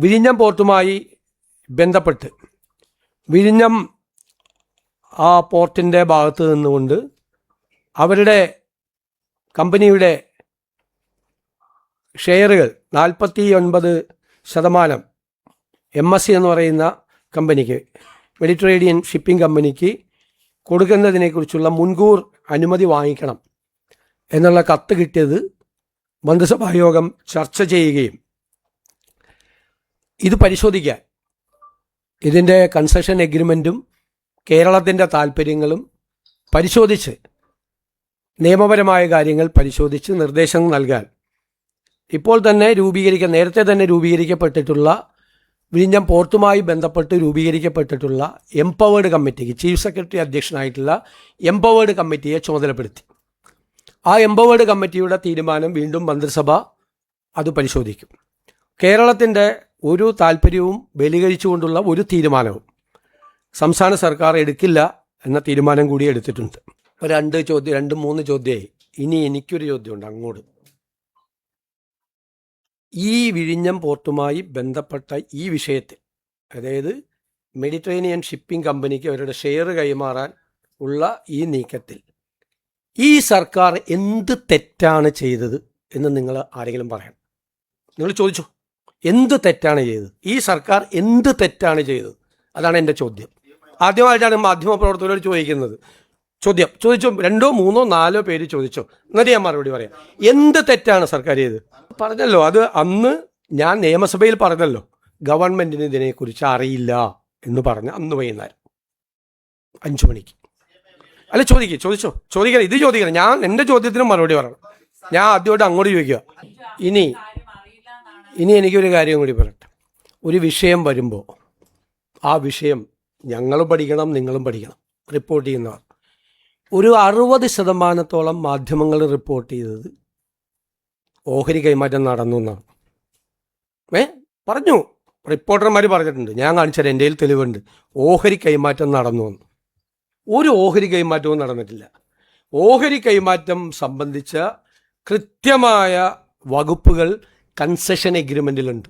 വിഴിഞ്ഞം പോർട്ടുമായി ബന്ധപ്പെട്ട് വിഴിഞ്ഞം ആ പോർട്ടിൻ്റെ ഭാഗത്ത് നിന്നുകൊണ്ട് അവരുടെ കമ്പനിയുടെ ഷെയറുകൾ 49% MSC എന്ന് പറയുന്ന കമ്പനിക്ക്, മെഡിറ്ററേനിയൻ ഷിപ്പിംഗ് കമ്പനിക്ക് കൊടുക്കുന്നതിനെക്കുറിച്ചുള്ള മുൻകൂർ അനുമതി വാങ്ങിക്കണം എന്നുള്ള കത്ത് കിട്ടിയത് മന്ത്രിസഭാ യോഗം ചർച്ച ചെയ്യുകയും ഇത് പരിശോധിക്കാൻ ഇതിൻ്റെ കൺസെഷൻ എഗ്രിമെൻറ്റും കേരളത്തിൻ്റെ താല്പര്യങ്ങളും പരിശോധിച്ച് നിയമപരമായ കാര്യങ്ങൾ പരിശോധിച്ച് നിർദ്ദേശം നൽകാൻ ഇപ്പോൾ തന്നെ നേരത്തെ തന്നെ രൂപീകരിക്കപ്പെട്ടിട്ടുള്ള വിഴിഞ്ഞം പോർട്ടുമായി ബന്ധപ്പെട്ട് രൂപീകരിക്കപ്പെട്ടിട്ടുള്ള എംപവേർഡ് കമ്മിറ്റിക്ക് ചീഫ് സെക്രട്ടറി അധ്യക്ഷനായിട്ടുള്ള എംപവേർഡ് കമ്മിറ്റിയെ ചുമതലപ്പെടുത്തി. ആ എംപവേർഡ് കമ്മിറ്റിയുടെ തീരുമാനം വീണ്ടും മന്ത്രിസഭ അത് പരിശോധിക്കും. കേരളത്തിൻ്റെ ഒരു താല്പര്യവും ബലീകരിച്ചുകൊണ്ടുള്ള ഒരു തീരുമാനവും സംസ്ഥാന സർക്കാർ എടുക്കില്ല എന്ന തീരുമാനം കൂടി എടുത്തിട്ടുണ്ട്. ഇപ്പോൾ 2-3 ചോദ്യമായി. ഇനി എനിക്കൊരു ചോദ്യമുണ്ട് അങ്ങോട്ട്. ഈ വിഴിഞ്ഞം പോർട്ടുമായി ബന്ധപ്പെട്ട ഈ വിഷയത്തിൽ, അതായത് മെഡിറ്ററേനിയൻ ഷിപ്പിംഗ് കമ്പനിക്ക് അവരുടെ ഷെയർ കൈമാറാൻ ഉള്ള ഈ നീക്കത്തിൽ ഈ സർക്കാർ എന്ത് തെറ്റാണ് ചെയ്തത് എന്ന് നിങ്ങൾ ആരെങ്കിലും പറയണം. നിങ്ങൾ ചോദിച്ചോ, എന്ത് തെറ്റാണ് ചെയ്തത്? ഈ സർക്കാർ എന്ത് തെറ്റാണ് ചെയ്തത്? അതാണ് എൻ്റെ ചോദ്യം. ആദ്യമായിട്ടാണ് മാധ്യമപ്രവർത്തകരോട് ചോദിക്കുന്നത്. ചോദിച്ചോ, 2, 3, 4 പേര് ചോദിച്ചോ, എന്നിട്ട് ഞാൻ മറുപടി പറയാം. എന്ത് തെറ്റാണ് സർക്കാർ ചെയ്തത്? പറഞ്ഞല്ലോ, അത് അന്ന് ഞാൻ നിയമസഭയിൽ പറഞ്ഞല്ലോ, ഗവൺമെൻറ്റിന് ഇതിനെക്കുറിച്ച് അറിയില്ല എന്ന് പറഞ്ഞ് അന്ന് വൈകുന്നേരം 5 മണിക്ക്. അല്ല ചോദിക്കണം, ഇത് ചോദിക്കണം. ഞാൻ എൻ്റെ ചോദ്യത്തിന് മറുപടി പറയണം. ഞാൻ ആദ്യമായിട്ട് അങ്ങോട്ട് ചോദിക്കുക. ഇനി എനിക്കൊരു കാര്യം കൂടി പറയട്ടെ. ഒരു വിഷയം വരുമ്പോൾ ആ വിഷയം ഞങ്ങളും പഠിക്കണം, നിങ്ങളും പഠിക്കണം. റിപ്പോർട്ട് ചെയ്യുന്നവർ ഒരു 60% മാധ്യമങ്ങൾ റിപ്പോർട്ട് ചെയ്തത് ഓഹരി കൈമാറ്റം നടന്നു എന്നാണ്. പറഞ്ഞു, റിപ്പോർട്ടർമാർ പറഞ്ഞിട്ടുണ്ട്. ഞാൻ കാണിച്ചാൽ എൻ്റെ കയ്യിൽ തെളിവുണ്ട്. ഓഹരി കൈമാറ്റം നടന്നു എന്ന്. ഒരു ഓഹരി കൈമാറ്റവും നടന്നിട്ടില്ല. ഓഹരി കൈമാറ്റം സംബന്ധിച്ച കൃത്യമായ വകുപ്പുകൾ കൺസെഷൻ എഗ്രിമെൻറ്റിലുണ്ട്.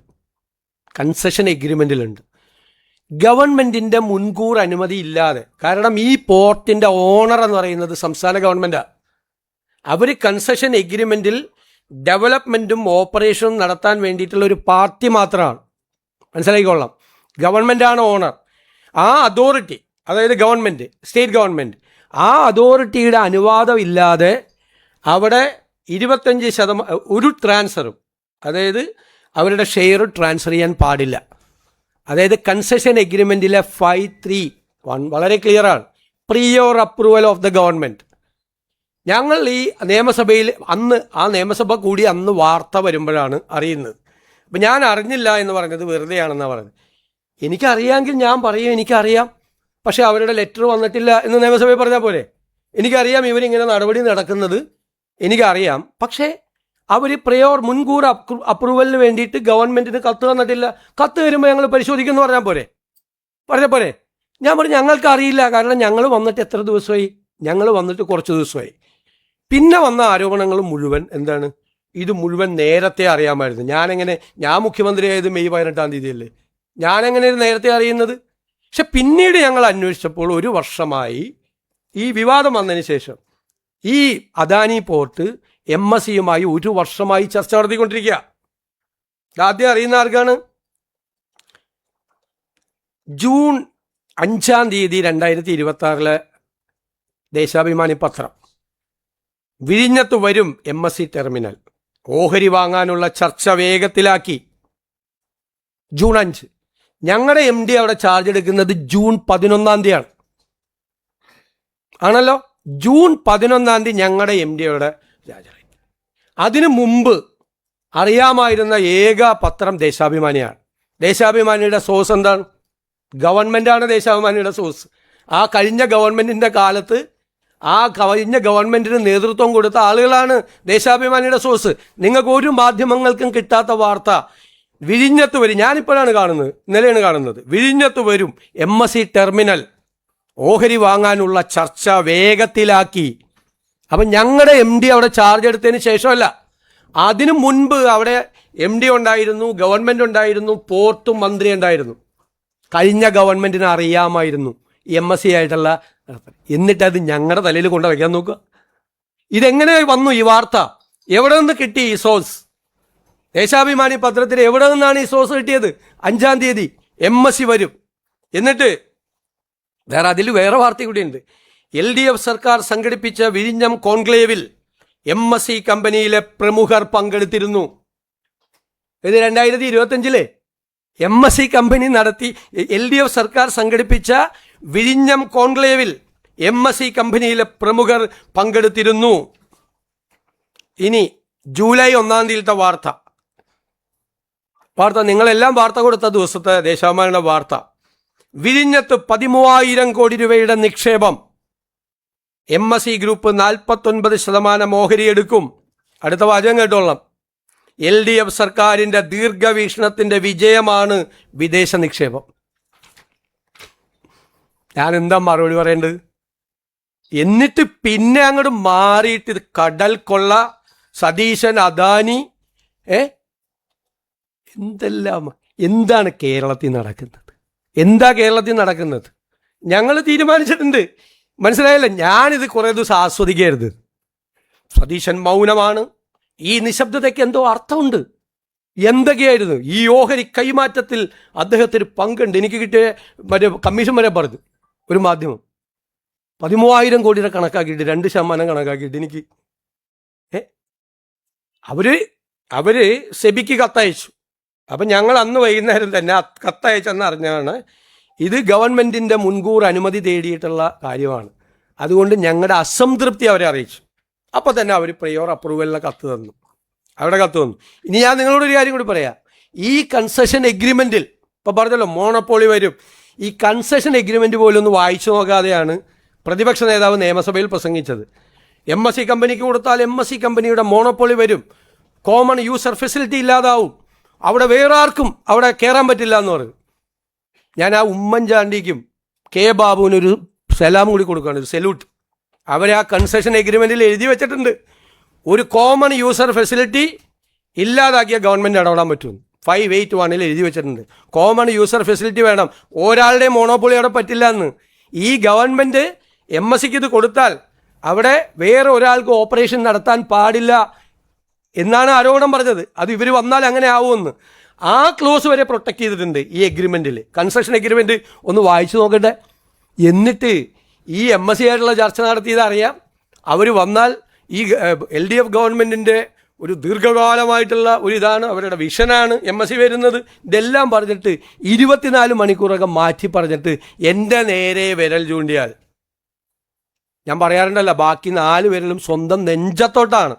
ഗവൺമെൻറ്റിൻ്റെ മുൻകൂർ അനുമതി ഇല്ലാതെ, കാരണം ഈ പോർട്ടിൻ്റെ ഓണർ എന്ന് പറയുന്നത് സംസ്ഥാന ഗവൺമെൻറ്റാണ്. അവർ കൺസെഷൻ എഗ്രിമെൻറ്റിൽ ഡെവലപ്മെൻറ്റും ഓപ്പറേഷനും നടത്താൻ വേണ്ടിയിട്ടുള്ള ഒരു പാർട്ടി മാത്രമാണ്. മനസ്സിലാക്കിക്കൊള്ളാം. ഗവൺമെൻറ്റാണ് ഓണർ. ആ അതോറിറ്റി, അതായത് ഗവൺമെൻറ്, സ്റ്റേറ്റ് ഗവൺമെൻറ്, ആ അതോറിറ്റിയുടെ അനുവാദം ഇല്ലാതെ അവിടെ 25% ഒരു ട്രാൻസ്ഫറും, അതായത് അവരുടെ ഷെയർ ട്രാൻസ്ഫർ ചെയ്യാൻ പാടില്ല. അതായത് കൺസെഷൻ എഗ്രിമെൻറ്റിലെ 5.3.1 വളരെ ക്ലിയറാണ്. Prior approval of the government. ഞങ്ങൾ ഈ നിയമസഭയിൽ ആ നിയമസഭ കൂടി അന്ന് വാർത്ത വരുമ്പോഴാണ് അറിയുന്നത്. അപ്പം ഞാൻ അറിഞ്ഞില്ല എന്ന് പറഞ്ഞത് വെറുതെയാണെന്നാണ് പറഞ്ഞത്. എനിക്കറിയാമെങ്കിൽ ഞാൻ പറയും എനിക്കറിയാം, പക്ഷേ അവരുടെ ലെറ്റർ വന്നിട്ടില്ല എന്ന് നിയമസഭയിൽ പറഞ്ഞാൽ പോലെ. എനിക്കറിയാം ഇവരിങ്ങനെ നടപടി നടക്കുന്നത്, എനിക്കറിയാം. പക്ഷേ അവർ മുൻകൂർ അപ്രൂവലിന് വേണ്ടിയിട്ട് ഗവൺമെൻറ്റിന് കത്ത് തന്നിട്ടില്ല. കത്ത് വരുമ്പോൾ ഞങ്ങൾ പരിശോധിക്കുമെന്ന് പറഞ്ഞാൽ പോരെ. ഞാൻ പറഞ്ഞു ഞങ്ങൾക്ക് അറിയില്ല, കാരണം ഞങ്ങൾ വന്നിട്ട് എത്ര ദിവസമായി? ഞങ്ങൾ വന്നിട്ട് കുറച്ച് ദിവസമായി. പിന്നെ വന്ന ആരോപണങ്ങൾ മുഴുവൻ എന്താണ്? ഇത് മുഴുവൻ നേരത്തെ അറിയാമായിരുന്നു. ഞാൻ മുഖ്യമന്ത്രിയായത് മെയ് 18-ാം തീയതിയല്ലേ. ഞാനെങ്ങനെയാണ് നേരത്തെ അറിയുന്നത്? പക്ഷെ പിന്നീട് ഞങ്ങൾ അന്വേഷിച്ചപ്പോൾ 1 വർഷമായി ഈ വിവാദം വന്നതിന് ശേഷം ഈ അദാനി പോർട്ട് MSCയുമായി 1 വർഷമായി ചർച്ച നടത്തിക്കൊണ്ടിരിക്കുക. ആദ്യം അറിയുന്ന ആർക്കാണ്? ജൂൺ 5-ാം തീയതി 2026 ദേശാഭിമാനി പത്രം, വിഴിഞ്ഞത്ത് വരും MSC ടെർമിനൽ, ഓഹരി വാങ്ങാനുള്ള ചർച്ച വേഗത്തിലാക്കി. ജൂൺ 5. ഞങ്ങളുടെ MD അവിടെ ചാർജ് എടുക്കുന്നത് ജൂൺ 11-ാം തീയതിയാണ്. ആണല്ലോ. ജൂൺ 11-ാം തീയതി ഞങ്ങളുടെ MD അവിടെ ഹാജരായി. അതിനു മുമ്പ് അറിയാമായിരുന്ന ഏക പത്രം ദേശാഭിമാനിയാണ്. ദേശാഭിമാനിയുടെ സോഴ്സ് എന്താണ്? ഗവൺമെൻറ്റാണ് ദേശാഭിമാനിയുടെ സോഴ്സ്. ആ കഴിഞ്ഞ ഗവൺമെൻറ്റിൻ്റെ കാലത്ത് ആ കഴിഞ്ഞ ഗവൺമെൻറ്റിന് നേതൃത്വം കൊടുത്ത ആളുകളാണ് ദേശാഭിമാനിയുടെ സോഴ്സ്. നിങ്ങൾക്ക് ഒരു മാധ്യമങ്ങൾക്കും കിട്ടാത്ത വാർത്ത വിഴിഞ്ഞത്ത് വരും. ഞാനിപ്പോഴാണ് കാണുന്നത്, ഇന്നലെയാണ് കാണുന്നത്. വിഴിഞ്ഞത്ത് വരും MSC ടെർമിനൽ, ഓഹരി വാങ്ങാനുള്ള ചർച്ച വേഗത്തിലാക്കി. അപ്പം ഞങ്ങളുടെ MD അവിടെ ചാർജ് എടുത്തതിന് ശേഷമല്ല, അതിനു മുൻപ് അവിടെ MD ഉണ്ടായിരുന്നു, ഗവൺമെൻറ് ഉണ്ടായിരുന്നു, പോർട്ടും മന്ത്രി ഉണ്ടായിരുന്നു. കഴിഞ്ഞ ഗവൺമെൻറ്റിന് അറിയാമായിരുന്നു MSc ആയിട്ടുള്ള. എന്നിട്ടത് ഞങ്ങളുടെ തലയിൽ കൊണ്ട് വയ്ക്കാൻ നോക്കുക. ഇതെങ്ങനെ വന്നു ഈ വാർത്ത? എവിടെ നിന്ന് കിട്ടി ഈ സോഴ്സ്? ദേശാഭിമാനി പത്രത്തിൽ എവിടെ നിന്നാണ് ഈ സോഴ്സ് കിട്ടിയത്? 5-ാം തീയതി MSc വരും. എന്നിട്ട് അതിൽ വേറെ വാർത്ത കൂടിയുണ്ട്. LDF സർക്കാർ സംഘടിപ്പിച്ച വിഴിഞ്ഞം കോൺക്ലേവിൽ MSc കമ്പനിയിലെ പ്രമുഖർ പങ്കെടുത്തിരുന്നു. ഇത് 2025 MSc കമ്പനി നടത്തി LDF സർക്കാർ സംഘടിപ്പിച്ച വിഴിഞ്ഞം കോൺക്ലേവിൽ MSc കമ്പനിയിലെ പ്രമുഖർ പങ്കെടുത്തിരുന്നു. ഇനി ജൂലൈ 1-ാം തീയതിയിലത്തെ വാർത്ത നിങ്ങളെല്ലാം വാർത്ത കൊടുത്ത ദിവസത്തെ ദേശാഭിമാനിയുടെ വാർത്ത. വിഴിഞ്ഞത്ത് 13,000 കോടി രൂപയുടെ നിക്ഷേപം. MSc group 49% ഓഹരിയെടുക്കും. അടുത്ത വാചകം കേട്ടോളാം. LDF സർക്കാരിൻ്റെ ദീർഘവീക്ഷണത്തിൻ്റെ വിജയമാണ് വിദേശ നിക്ഷേപം. ഞാൻ എന്താ മറുപടി പറയേണ്ടത്? എന്നിട്ട് പിന്നെ അങ്ങോട്ട് മാറിയിട്ട് ഇത് കടൽ കൊള്ള, സതീശൻ, അദാനി, എന്താണ് കേരളത്തിൽ നടക്കുന്നത്? കേരളത്തിൽ നടക്കുന്നത്? ഞങ്ങൾ തീരുമാനിച്ചിട്ടുണ്ട്. മനസ്സിലായല്ലോ? ഞാനിത് കുറേ ദിവസം ആസ്വദിക്കരുത്. സതീശൻ മൗനമാണ്. ഈ നിശബ്ദതയ്ക്ക് എന്തോ അർത്ഥമുണ്ട്. എന്തൊക്കെയായിരുന്നു ഈ ഓഹരി കൈമാറ്റത്തിൽ അദ്ദേഹത്തിന് പങ്കുണ്ട്. എനിക്ക് കിട്ടിയ കമ്മീഷൻ വരെ പറഞ്ഞു ഒരു മാധ്യമം. 13,000 കോടിയുടെ കണക്കാക്കിയിട്ട് 2% കണക്കാക്കിയിട്ട് എനിക്ക് അവര് സെബിക്ക് കത്തയച്ചു. അപ്പം ഞങ്ങൾ അന്ന് വൈകുന്നേരം തന്നെ കത്തയച്ചെന്ന് അറിഞ്ഞാണ് ഇത് ഗവൺമെൻറ്റിൻ്റെ മുൻകൂർ അനുമതി തേടിയിട്ടുള്ള കാര്യമാണ്. അതുകൊണ്ട് ഞങ്ങളുടെ അസംതൃപ്തി അവരെ അറിയിച്ചു. അപ്പോൾ തന്നെ അവർ പ്രയോർ അപ്രൂവലിന് കത്ത് തന്നു. ഇനി ഞാൻ നിങ്ങളോടൊരു കാര്യം കൂടി പറയാം. ഈ കൺസെഷൻ എഗ്രിമെൻറ്റിൽ ഇപ്പോൾ പറഞ്ഞല്ലോ മോണോപോളി വരും. ഈ കൺസെഷൻ എഗ്രിമെൻറ്റ് പോലും ഒന്ന് വായിച്ചു നോക്കാതെയാണ് പ്രതിപക്ഷ നേതാവ് നിയമസഭയിൽ പ്രസംഗിച്ചത്. MSc കമ്പനിക്ക് കൊടുത്താൽ MSc കമ്പനിയുടെ മോണോപോളി വരും, കോമൺ യൂസർ ഫെസിലിറ്റി ഇല്ലാതാവും, അവിടെ വേറെ ആർക്കും അവിടെ കയറാൻ പറ്റില്ല എന്ന് പറയും. ഞാൻ ആ ഉമ്മൻചാണ്ടിക്കും K ബാബുവിനൊരു സലാം കൂടി കൊടുക്കുകയാണ്, ഒരു സല്യൂട്ട്. അവർ ആ കൺസെഷൻ എഗ്രിമെൻറ്റിൽ എഴുതി വെച്ചിട്ടുണ്ട്, ഒരു കോമൺ യൂസർ ഫെസിലിറ്റി ഇല്ലാതാക്കിയ ഗവൺമെൻറ് ഇടപെടാൻ പറ്റും. 581 എഴുതി വെച്ചിട്ടുണ്ട്. കോമൺ യൂസർ ഫെസിലിറ്റി വേണം, ഒരാളുടെയും മോണോപ്പൊളി അവിടെ പറ്റില്ല എന്ന്. ഈ ഗവൺമെൻറ് MScക്ക് ഇത് കൊടുത്താൽ അവിടെ വേറെ ഒരാൾക്ക് ഓപ്പറേഷൻ നടത്താൻ പാടില്ല എന്നാണ് ആരോപണം പറഞ്ഞത്. അത് ഇവർ വന്നാൽ അങ്ങനെ ആവുമെന്ന്. ആ ക്ലോസ് വരെ പ്രൊട്ടക്റ്റ് ചെയ്തിട്ടുണ്ട് ഈ എഗ്രിമെൻറ്റിൽ. കൺസെഷൻ എഗ്രിമെൻറ്റ് ഒന്ന് വായിച്ചു നോക്കട്ടെ. എന്നിട്ട് ഈ MSc ആയിട്ടുള്ള ചർച്ച നടത്തിയത് അറിയാം. അവർ വന്നാൽ ഈ LDF ഗവൺമെൻറ്റിൻ്റെ ഒരു ദീർഘകാലമായിട്ടുള്ള ഒരു ഇതാണ്, അവരുടെ വിഷനാണ് MSc വരുന്നത്. ഇതെല്ലാം പറഞ്ഞിട്ട് 24 മണിക്കൂറൊക്കെ മാറ്റി പറഞ്ഞിട്ട് എൻ്റെ നേരെ വിരൽ ചൂണ്ടിയാൽ, ഞാൻ പറയാറുണ്ടല്ലോ ബാക്കി 4 വിരലും സ്വന്തം നെഞ്ചത്തോട്ടാണ്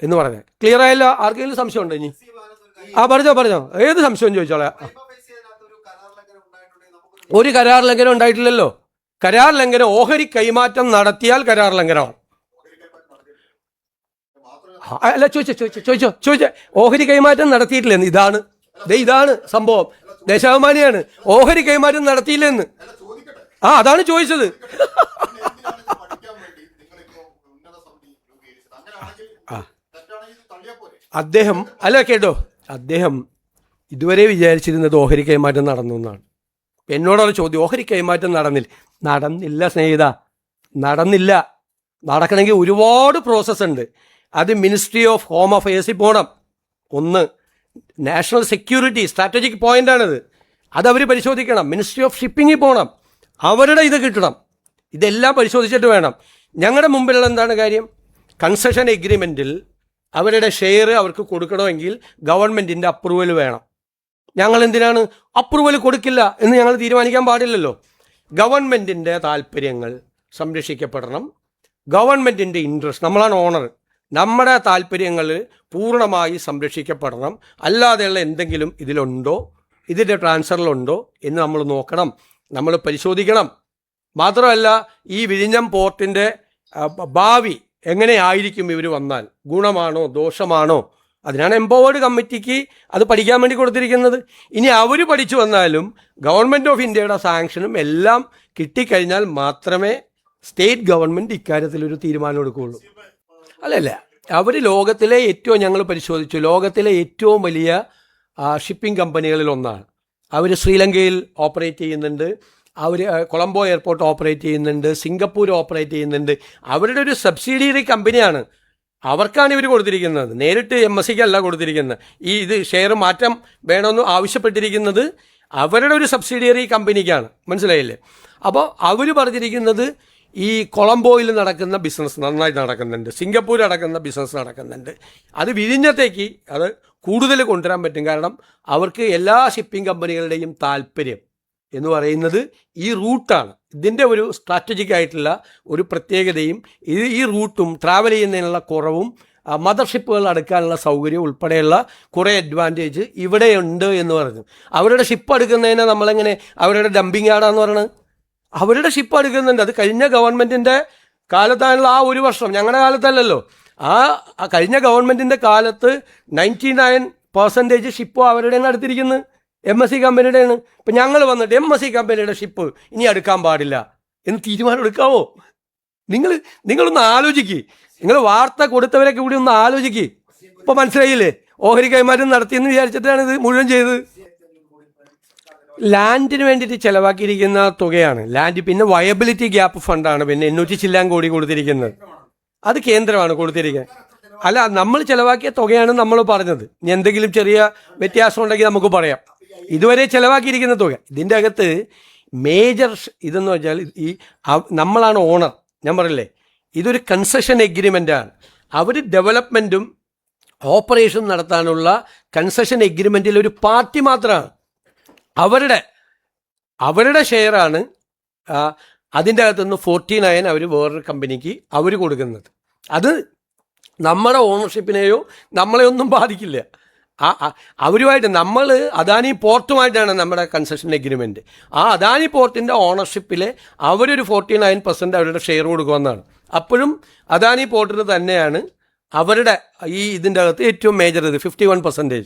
എന്ന് പറഞ്ഞത്. ക്ലിയർ ആയല്ലോ? ആർക്കെങ്കിലും സംശയം ഉണ്ടോ? ഇനി പറഞ്ഞോ ഏത് സംശയം ചോദിച്ചോളാം. ഒരു കരാർ ലംഘനം ഉണ്ടായിട്ടില്ലല്ലോ. കരാർ ലംഘനം ഓഹരി കൈമാറ്റം നടത്തിയാൽ കരാർ ലംഘനമാണ്. അല്ല ചോദിച്ചോ ഓഹരി കൈമാറ്റം നടത്തിയിട്ടില്ലെന്ന്. ഇതാണ് സംഭവം. ദേശാഭിമാനിയാണ് ഓഹരി കൈമാറ്റം നടത്തിയില്ലെന്ന്. അതാണ് ചോദിച്ചത്. അദ്ദേഹം ഇതുവരെ വിചാരിച്ചിരുന്നത് ഓഹരി കൈമാറ്റം നടന്നു എന്നാണ്. എന്നോടുള്ള ചോദ്യം, ഓഹരി കൈമാറ്റം നടന്നില്ല സ്നേഹിത, നടന്നില്ല. നടക്കണമെങ്കിൽ ഒരുപാട് പ്രോസസ്സ് ഉണ്ട്. അത് മിനിസ്ട്രി ഓഫ് ഹോം അഫയേഴ്സിൽ പോകണം. ഒന്ന് നാഷണൽ സെക്യൂരിറ്റി സ്ട്രാറ്റജിക് പോയിൻ്റാണിത്, അതവർ പരിശോധിക്കണം. മിനിസ്ട്രി ഓഫ് ഷിപ്പിങ്ങിൽ പോകണം, അവരുടെ ഇത് കിട്ടണം. ഇതെല്ലാം പരിശോധിച്ചിട്ട് വേണം. ഞങ്ങളുടെ മുമ്പിലുള്ള എന്താണ് കാര്യം? കൺസെഷൻ എഗ്രിമെൻറ്റിൽ അവരുടെ ഷെയർ അവർക്ക് കൊടുക്കണമെങ്കിൽ ഗവൺമെൻറ്റിൻ്റെ അപ്രൂവൽ വേണം. ഞങ്ങൾ എന്തിനാണ് അപ്രൂവൽ കൊടുക്കില്ല എന്ന് ഞങ്ങൾ തീരുമാനിക്കാൻ പാടില്ലല്ലോ. ഗവൺമെൻറ്റിൻ്റെ താല്പര്യങ്ങൾ സംരക്ഷിക്കപ്പെടണം, ഗവൺമെൻറ്റിൻ്റെ ഇൻട്രസ്റ്റ്, നമ്മളാണ് ഓണർ, നമ്മുടെ താല്പര്യങ്ങൾ പൂർണ്ണമായി സംരക്ഷിക്കപ്പെടണം. അല്ലാതെയുള്ള എന്തെങ്കിലും ഇതിലുണ്ടോ, ഇതിൻ്റെ ട്രാൻസ്ഫറിലുണ്ടോ എന്ന് നമ്മൾ നോക്കണം, നമ്മൾ പരിശോധിക്കണം. മാത്രമല്ല ഈ വിഴിഞ്ഞം പോർട്ടിൻ്റെ ഭാവി എങ്ങനെയായിരിക്കും ഇവർ വന്നാൽ, ഗുണമാണോ ദോഷമാണോ, അതിനാണ് എംപവേർഡ് കമ്മിറ്റിക്ക് അത് പഠിക്കാൻ വേണ്ടി കൊടുത്തിരിക്കുന്നത്. ഇനി അവർ പഠിച്ചു വന്നാലും ഗവൺമെൻറ് ഓഫ് ഇന്ത്യയുടെ സാങ്ഷനും എല്ലാം കിട്ടിക്കഴിഞ്ഞാൽ മാത്രമേ സ്റ്റേറ്റ് ഗവൺമെൻറ് ഇക്കാര്യത്തിലൊരു തീരുമാനം എടുക്കുകയുള്ളൂ. അല്ലല്ല അവർ ലോകത്തിലെ ഏറ്റവും, ഞങ്ങൾ പരിശോധിച്ചു, ലോകത്തിലെ ഏറ്റവും വലിയ ഷിപ്പിംഗ് കമ്പനികളിൽ ഒന്നാണ്. അവർ ശ്രീലങ്കയിൽ ഓപ്പറേറ്റ് ചെയ്യുന്നുണ്ട്, അവർ കൊളംബോ എയർപോർട്ട് ഓപ്പറേറ്റ് ചെയ്യുന്നുണ്ട്, സിംഗപ്പൂർ ഓപ്പറേറ്റ് ചെയ്യുന്നുണ്ട്. അവരുടെ ഒരു സബ്സിഡിയറി കമ്പനിയാണ്. അവർക്കാണ് ഇവർ കൊടുത്തിരിക്കുന്നത്, നേരിട്ട് MSCക്ക് അല്ല കൊടുത്തിരിക്കുന്നത്. ഇത് ഷെയർ മാറ്റം വേണമെന്ന് ആവശ്യപ്പെട്ടിരിക്കുന്നത് അവരുടെ ഒരു സബ്സിഡിയറി കമ്പനിക്കാണ്. മനസ്സിലായില്ലേ? അപ്പോൾ അവർ പറഞ്ഞിരിക്കുന്നത് ഈ കൊളംബോയിൽ നടക്കുന്ന ബിസിനസ് നന്നായി നടക്കുന്നുണ്ട്, സിംഗപ്പൂർ നടക്കുന്ന ബിസിനസ് നടക്കുന്നുണ്ട്. അത് വിഴിഞ്ഞത്തേക്ക് അത് കൂടുതൽ കൊണ്ടുവരാൻ പറ്റും. കാരണം അവർക്ക് എല്ലാ ഷിപ്പിംഗ് കമ്പനികളുടെയും താല്പര്യം എന്ന് പറയുന്നത് ഈ റൂട്ടാണ്. ഇതിൻ്റെ ഒരു സ്ട്രാറ്റജിക് ആയിട്ടുള്ള ഒരു പ്രത്യേകതയും ഈ റൂട്ടും ട്രാവൽ ചെയ്യുന്നതിനുള്ള കുറവും മദർഷിപ്പുകൾ അടുക്കാനുള്ള സൗകര്യം ഉൾപ്പെടെയുള്ള കുറേ അഡ്വാൻറ്റേജ് ഇവിടെയുണ്ട് എന്ന് പറഞ്ഞു. അവരുടെ ഷിപ്പ് അടുക്കുന്നതിനെ നമ്മളെങ്ങനെ അവരുടെ ഡംപിങ് യാർഡാന്ന് പറയുന്നത്? അവരുടെ ഷിപ്പ് അടുക്കുന്നുണ്ട്. അത് കഴിഞ്ഞ ഗവൺമെൻറ്റിൻ്റെ കാലത്താണല്ലോ, ആ ഒരു വർഷം, ഞങ്ങളുടെ കാലത്തല്ലല്ലോ, ആ കഴിഞ്ഞ ഗവൺമെൻറ്റിൻ്റെ കാലത്ത് 99% ഷിപ്പും അവരുടെയാണ് അടുത്തിരിക്കുന്നത്, MSC കമ്പനിയുടെയാണ്. ഇപ്പം ഞങ്ങൾ വന്നിട്ട് MSC കമ്പനിയുടെ ഷിപ്പ് ഇനി അടുക്കാൻ പാടില്ല എന്ന് തീരുമാനം എടുക്കാമോ? നിങ്ങളൊന്ന് ആലോചിക്ക്. നിങ്ങൾ വാർത്ത കൊടുത്തവരൊക്കെ കൂടി ഒന്ന് ആലോചിക്ക്. ഇപ്പോൾ മനസ്സിലായില്ലേ? ഓഹരി കൈമാറ്റം നടത്തിയെന്ന് വിചാരിച്ചിട്ടാണ് ഇത് മുഴുവൻ ചെയ്തത്. ലാൻഡിന് വേണ്ടിയിട്ട് ചിലവാക്കിയിരിക്കുന്ന തുകയാണ് ലാൻഡ്. പിന്നെ വയബിലിറ്റി ഗ്യാപ്പ് ഫണ്ടാണ് പിന്നെ 800 ചില്ലാൻ കോടി കൊടുത്തിരിക്കുന്നത്. അത് കേന്ദ്രമാണ് കൊടുത്തിരിക്കുന്നത്. അല്ല, നമ്മൾ ചിലവാക്കിയ തുകയാണ് നമ്മൾ പറഞ്ഞത്. ഇനി എന്തെങ്കിലും ചെറിയ വ്യത്യാസം ഉണ്ടെങ്കിൽ നമുക്ക് പറയാം. ഇതുവരെ ചിലവാക്കിയിരിക്കുന്ന തുക. ഇതിൻ്റെ അകത്ത് മേജർ ഇതെന്ന് വെച്ചാൽ നമ്മളാണ് ഓണർ. ഞാൻ പറയില്ലേ, ഇതൊരു കൺസെഷൻ എഗ്രിമെൻ്റാണ്. അവർ ഡെവലപ്മെൻറ്റും ഓപ്പറേഷനും നടത്താനുള്ള കൺസെഷൻ എഗ്രിമെൻറ്റിൽ ഒരു പാർട്ടി മാത്രമാണ്. അവരുടെ ഷെയറാണ്. അതിൻ്റെ അകത്തുനിന്ന് 49 അവർ വേറൊരു കമ്പനിക്ക് അവർ കൊടുക്കുന്നത്. അത് നമ്മുടെ ഓണർഷിപ്പിനെയോ നമ്മളെ ഒന്നും ബാധിക്കില്ല. അവരുമായിട്ട് നമ്മൾ അദാനി പോർട്ടുമായിട്ടാണ് നമ്മുടെ കൺസെഷൻ എഗ്രിമെൻറ്റ്. ആ അദാനി പോർട്ടിൻ്റെ ഓണർഷിപ്പിൽ അവരൊരു 49% അവരുടെ ഷെയർ കൊടുക്കുമെന്നാണ്. അപ്പോഴും അദാനി പോർട്ടിന് തന്നെയാണ് അവരുടെ ഇതിൻ്റെ അകത്ത് ഏറ്റവും മേജർ 51%.